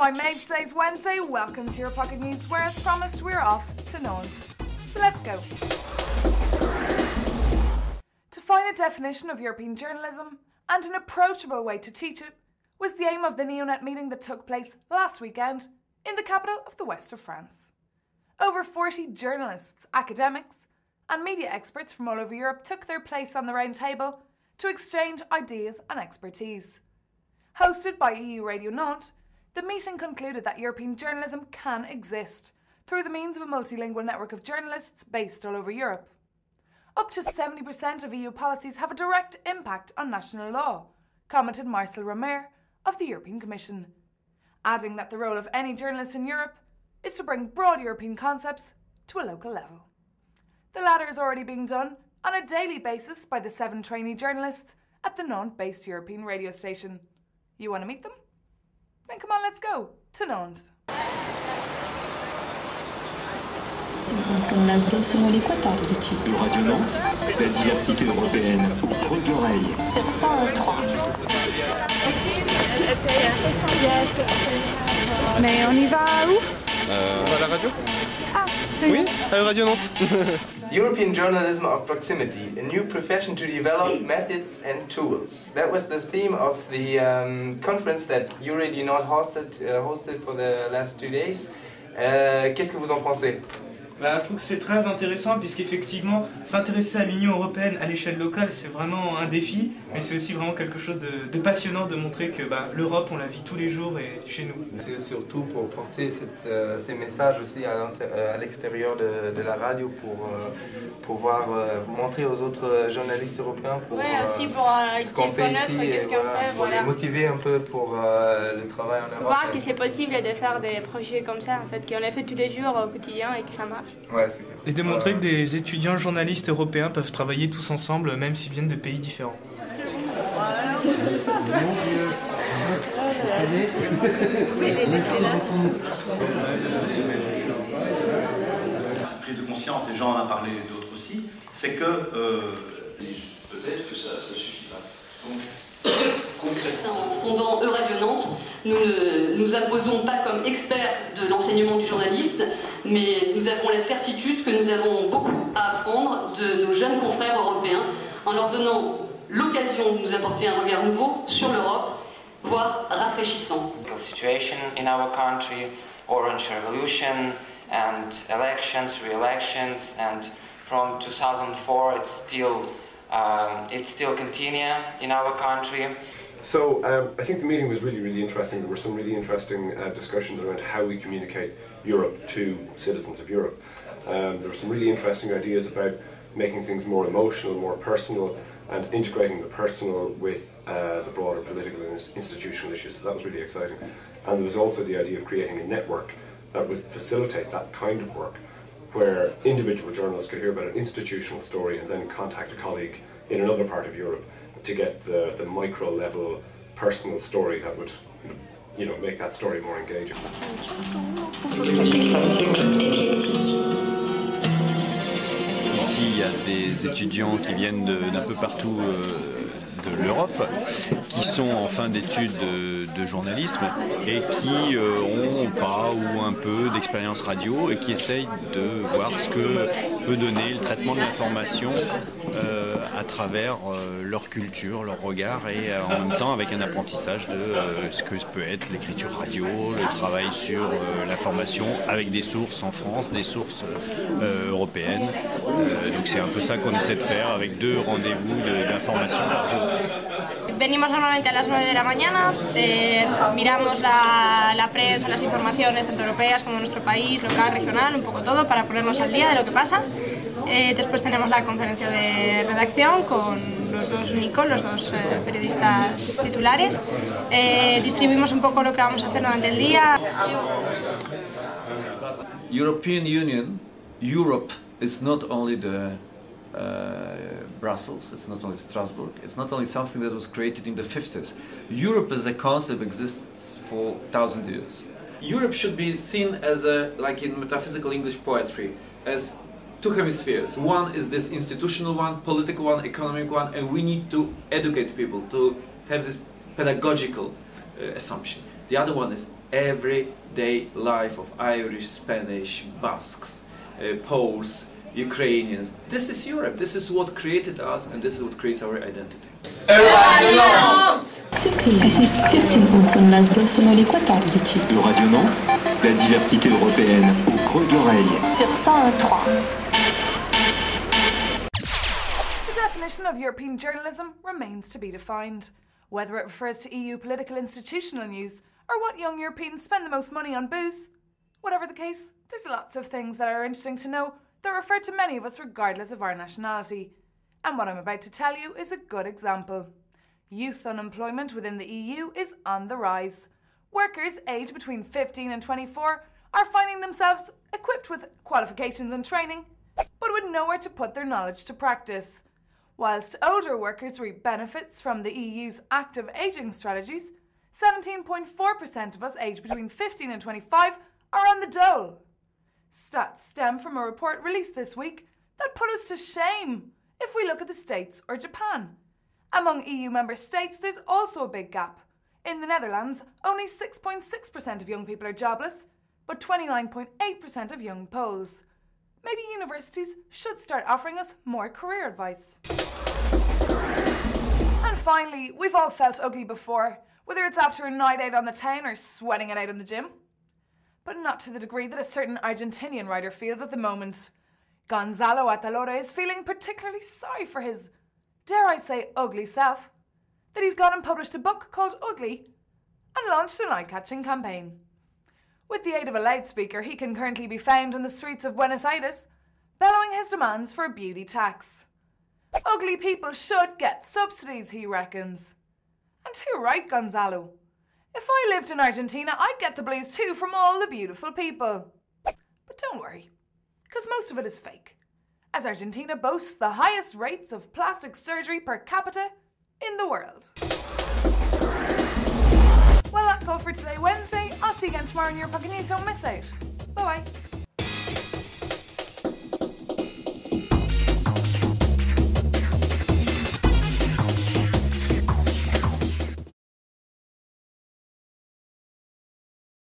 I'm Maeve, today's Wednesday. Welcome to your Pocket News, where as promised we're off to Nantes. So let's go. To find a definition of European journalism and an approachable way to teach it was the aim of the Neonet meeting that took place last weekend in the capital of the west of France. Over 40 journalists, academics and media experts from all over Europe took their place on the round table to exchange ideas and expertise. Hosted by EU Radio Nantes, the meeting concluded that European journalism can exist through the means of a multilingual network of journalists based all over Europe. Up to 70% of EU policies have a direct impact on national law, commented Marcel Romer of the European Commission, adding that the role of any journalist in Europe is to bring broad European concepts to a local level. The latter is already being done on a daily basis by the 7 trainee journalists at the Nantes-based European radio station. You want to meet them? Then come on, let's go to Nantes. Sono le 14. De Radio Nantes, la diversité européenne au creux de l'oreille. Sur 103. Mais on y va où? On va à la radio? Ah, oui, à Radio Nantes. European Journalism of Proximity, a new profession to develop methods and tools. That was the theme of the conference that EuRadio Nantes hosted for the last 2 days. Qu'est-ce que vous en pensez? Je trouve que c'est très intéressant puisqu'effectivement s'intéresser à l'Union Européenne à l'échelle locale c'est vraiment un défi, mais c'est aussi vraiment quelque chose de passionnant de montrer que l'Europe on la vit tous les jours et chez nous. C'est surtout pour porter ces messages aussi à l'extérieur de la radio pour pouvoir montrer aux autres journalistes européens aussi pour ce qu'on fait ici, qu'est-ce qu'on fait, pour les motiver un peu pour le travail en Europe. Voir que c'est possible de faire des projets comme ça en fait, qu'on les fait tous les jours au quotidien et que ça marche. Ouais, c'est clair. Et démontrer que des étudiants journalistes européens peuvent travailler tous ensemble, même s'ils viennent de pays différents. Vous pouvez les laisser là, Cette prise de conscience, et Jean en a parlé d'autres aussi, c'est que peut-être que ça suffit pas. Donc, concrètement. En fondant EuRadio Nantes, nous ne nous imposons pas comme experts de l'enseignement du journalisme, mais nous avons la certitude que nous avons beaucoup à apprendre de nos jeunes confrères européens en leur donnant l'occasion de nous apporter un regard nouveau sur l'Europe, voire rafraîchissant. The situation in our country, Orange Revolution and elections, re-elections, and from 2004 it's still continue in our country. So I think the meeting was really interesting. There were some really interesting discussions around how we communicate Europe to citizens of Europe. There were some really interesting ideas about making things more emotional, more personal, and integrating the personal with the broader political and institutional issues. So that was really exciting. And there was also the idea of creating a network that would facilitate that kind of work, where individual journalists could hear about an institutional story and then contact a colleague in another part of Europe to get the micro level personal story that would, make that story more engaging. Ici, il y a des étudiants qui viennent d'un peu partout de l'Europe, qui sont en fin d'études de journalisme et qui ont pas ou un peu d'expérience radio et qui essayent de voir ce que peut donner le traitement de l'information à travers leur culture, leur regard et en même temps avec un apprentissage de ce que peut être l'écriture radio, le travail sur l'information avec des sources en France, des sources européennes. Donc c'est un peu ça qu'on essaie de faire avec 2 rendez-vous d'information par jour. Venimos normalmente a las 9 de la mañana, miramos la prensa, las informaciones tanto europeas como de nuestro país, local, regional, un poco todo para ponernos al día de lo que pasa. Después tenemos la conferencia de redacción con los 2 Nico, los 2 periodistas titulares. Distribuimos un poco lo que vamos a hacer durante el día. European Union, Europe is not only the Brussels, it's not only Strasbourg, it's not only something that was created in the 50s. Europe as a concept exists for 1,000 years. Europe should be seen as like in metaphysical English poetry, as 2 hemispheres. One is this institutional one, political one, economic one, and we need to educate people to have this pedagogical assumption. The other one is everyday life of Irish, Spanish, Basques, Poles, Ukrainians. This is Europe. This is what created us, and this is what creates our identity. Ce pays assiste 14 ans în las sonori Qatar, dit-il. Radio Nantes, la diversité européenne au creux de l'oreille. Sur 101.3. The definition of European journalism remains to be defined. Whether it refers to EU political institutional news or what young Europeans spend the most money on booze. Whatever the case, there's lots of things that are interesting to know that refer to many of us regardless of our nationality. And what I'm about to tell you is a good example. Youth unemployment within the EU is on the rise. Workers aged between 15 and 24 are finding themselves equipped with qualifications and training, but with nowhere to put their knowledge to practice. Whilst older workers reap benefits from the EU's active ageing strategies, 17.4% of us aged between 15 and 25 are on the dole. Stats stem from a report released this week that put us to shame if we look at the States or Japan. Among EU member states, there's also a big gap. In the Netherlands, only 6.6% of young people are jobless, but 29.8% of young Poles. Maybe universities should start offering us more career advice. And finally, we've all felt ugly before, whether it's after a night out on the town or sweating it out in the gym. But not to the degree that a certain Argentinian writer feels at the moment. Gonzalo Atalora is feeling particularly sorry for his, dare I say, ugly self, that he's gone and published a book called Ugly and launched an eye-catching campaign. With the aid of a loudspeaker, he can currently be found on the streets of Buenos Aires, bellowing his demands for a beauty tax. Ugly people should get subsidies, he reckons. And too right, Gonzalo. If I lived in Argentina, I'd get the blues too from all the beautiful people. But don't worry, because most of it is fake, as Argentina boasts the highest rates of plastic surgery per capita in the world. Well, that's all for today, Wednesday. I'll see you again tomorrow in Your Pocket News. Don't miss out. Bye-bye.